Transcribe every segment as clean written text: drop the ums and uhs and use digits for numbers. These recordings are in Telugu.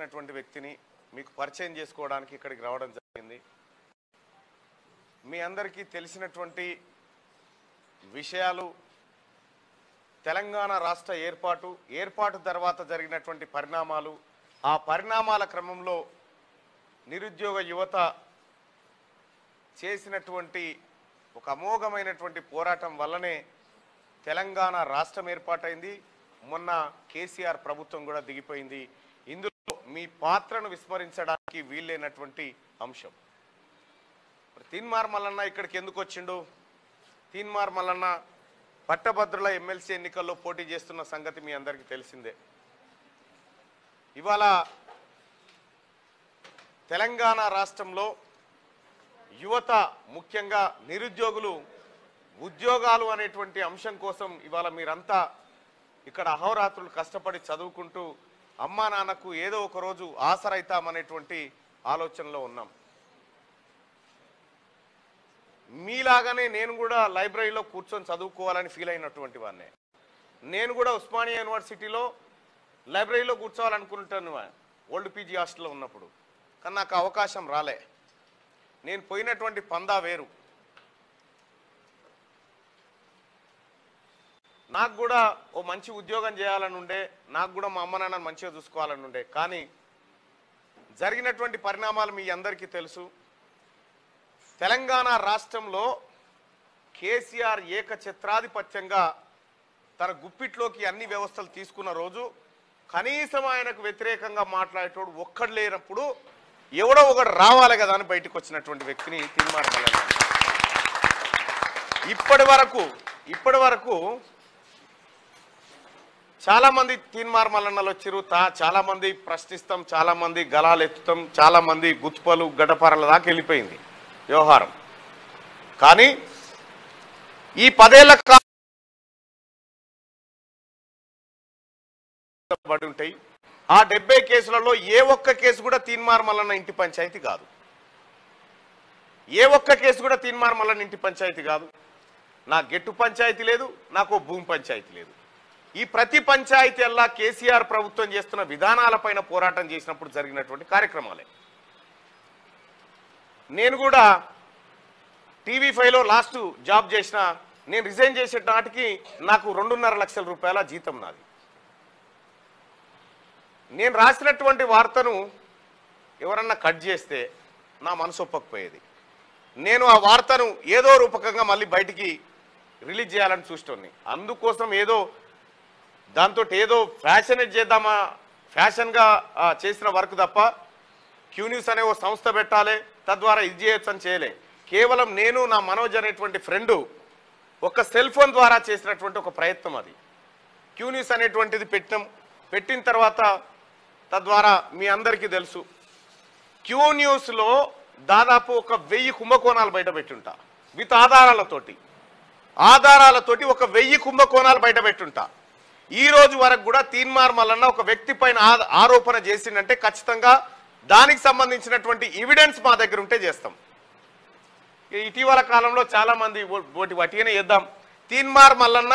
చేసినటువంటి వ్యక్తిని మీకు పరిచయం చేసుకోవడానికి ఇక్కడికి రావడం జరిగింది. మీ అందరికీ తెలిసినటువంటి విషయాలు తెలంగాణ రాష్ట్ర ఏర్పాటు తర్వాత జరిగినటువంటి పరిణామాలు, ఆ పరిణామాల క్రమంలో నిరుద్యోగ యువత చేసినటువంటి ఒక అమోఘమైనటువంటి పోరాటం వల్లనే తెలంగాణ రాష్ట్రం ఏర్పాటైంది. మొన్న కేసీఆర్ ప్రభుత్వం కూడా దిగిపోయింది. ఇందులో మీ పాత్రను విస్మరించడానికి వీల్లేనటువంటి అంశం. తీన్మార్ మల్లన్న ఇక్కడికి ఎందుకు వచ్చిండు? తీన్మార్ మల్లన్న పట్టభద్రుల ఎమ్మెల్సీ ఎన్నికల్లో పోటీ చేస్తున్న సంగతి మీ అందరికీ తెలిసిందే. ఇవాళ తెలంగాణ రాష్ట్రంలో యువత, ముఖ్యంగా నిరుద్యోగులు ఉద్యోగాలు అనేటువంటి అంశం కోసం ఇవాళ మీరంతా ఇక్కడ అహోరాత్రులు కష్టపడి చదువుకుంటూ అమ్మా నాన్నకు ఏదో ఒక రోజు ఆసరైతామనేటువంటి ఆలోచనలో ఉన్నాం. మీలాగానే నేను కూడా లైబ్రరీలో కూర్చొని చదువుకోవాలని ఫీల్ అయినటువంటి వాడినే. నేను కూడా ఉస్మానియా యూనివర్సిటీలో లైబ్రరీలో కూర్చోవాలనుకుంటాను ఓల్డ్ పీజీ హాస్టల్లో ఉన్నప్పుడు. కానీ నాకు అవకాశం రాలే. నేను పోయినటువంటి పందా వేరు. నాకు కూడా ఓ మంచి ఉద్యోగం చేయాలని ఉండే, నాకు కూడా మా అమ్మ నాన్నని మంచిగా చూసుకోవాలని ఉండే. కానీ జరిగినటువంటి పరిణామాలు మీ అందరికీ తెలుసు. తెలంగాణ రాష్ట్రంలో కేసీఆర్ ఏకఛత్రాధిపత్యంగా తన గుప్పిట్లోకి అన్ని వ్యవస్థలు తీసుకున్న రోజు కనీసం ఆయనకు వ్యతిరేకంగా మాట్లాడేటోడు ఒక్కడు లేనప్పుడు ఎవడో ఒకడు రావాలి కదా అని బయటకు వచ్చినటువంటి వ్యక్తిని తీన్మార్ మల్లన్న. ఇప్పటి వరకు చాలా మంది తీన్మార్ మల్లన్నలు వచ్చిరు. చాలా మంది ప్రశ్నిస్తాం, చాలా మంది గలాలు ఎత్తుతాం, చాలా మంది గుత్పలు గడపారల దాకా వెళ్ళిపోయింది వ్యవహారం. కానీ ఈ 10 ఏళ్ల బడి ఉంటాయి. ఆ 70 కేసులలో ఏ ఒక్క కేసు కూడా తీన్మార్ మల్లన్న ఇంటి పంచాయతీ కాదు. ఏ ఒక్క కేసు కూడా తీన్మార్ మల్లన్న ఇంటి పంచాయతీ కాదు. నా గెట్టు పంచాయతీ లేదు, నాకు భూమి పంచాయతీ లేదు. ఈ ప్రతి పంచాయతీ అల్లా కేసీఆర్ ప్రభుత్వం చేస్తున్న విధానాలపైన పోరాటం చేసినప్పుడు జరిగినటువంటి కార్యక్రమాలే. నేను కూడా TV5లో లాస్ట్ జాబ్ చేసిన, నేను రిజైన్ చేసే నాటికి నాకు 2.5 లక్షల రూపాయల జీతం నాది. నేను రాసినటువంటి వార్తను ఎవరన్నా కట్ చేస్తే నా మనసు ఒప్పకపోయేది. నేను ఆ వార్తను ఏదో రూపకంగా మళ్ళీ బయటికి రిలీజ్ చేయాలని చూస్తున్నాను. అందుకోసం దాంతో ఏదో ఫ్యాషనేట్ చేద్దామా, ఫ్యాషన్గా చేసిన వర్క్ తప్ప క్యూ న్యూస్ అనే ఓ సంస్థ పెట్టాలి, తద్వారా ఇది చేయొచ్చు అని చేయలే. కేవలం నేను, నా మనోజ్ అనేటువంటి ఫ్రెండు ఒక సెల్ ఫోన్ ద్వారా చేసినటువంటి ఒక ప్రయత్నం అది. క్యూ న్యూస్ అనేటువంటిది పెట్టిన తర్వాత తద్వారా మీ అందరికీ తెలుసు, క్యూ న్యూస్లో దాదాపు ఒక 1000 కుంభకోణాలు బయట పెట్టుంటా. విత్ ఆధారాలతోటి ఒక 1000 కుంభకోణాలు బయట పెట్టుంటా. ఈ రోజు వరకు కూడా తీన్మార్ మల్లన్న ఒక వ్యక్తి పైన ఆరోపణ చేసిందంటే ఖచ్చితంగా దానికి సంబంధించినటువంటి ఎవిడెన్స్ మా దగ్గర ఉంటే చేస్తాం. ఇటీవల కాలంలో చాలా మంది వటిగానే చేద్దాం, తీన్మార్ మల్లన్న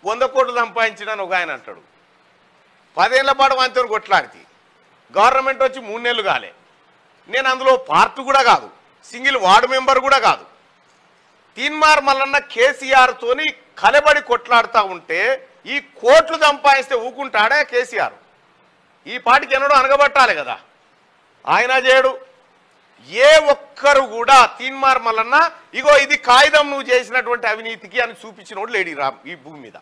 100 కోట్లు సంపాదించడని ఒక ఆయన అంటాడు. 10 ఏళ్ల పాటు వాంతో కొట్లాడితే గవర్నమెంట్ వచ్చి 3 నెలలు కాలే. నేను అందులో పార్ట్ కూడా కాదు, సింగిల్ వార్డు మెంబర్ కూడా కాదు. తీన్మార్ మల్లన్న కేసీఆర్ తోని కలబడి కొట్లాడుతూ ఉంటే ఈ కోట్లు సంపాదిస్తే ఊకుంటాడే కేసీఆర్? ఈ పాటికి ఎన్నడూ అనగబట్టాలి కదా, ఆయన చేయడు. ఏ ఒక్కరు కూడా తీన్మార్ మల్లన్న ఇగో ఇది కాగితం నువ్వు చేసినటువంటి అవినీతికి అని చూపించినోడు లేడీ ఈ భూమి మీద.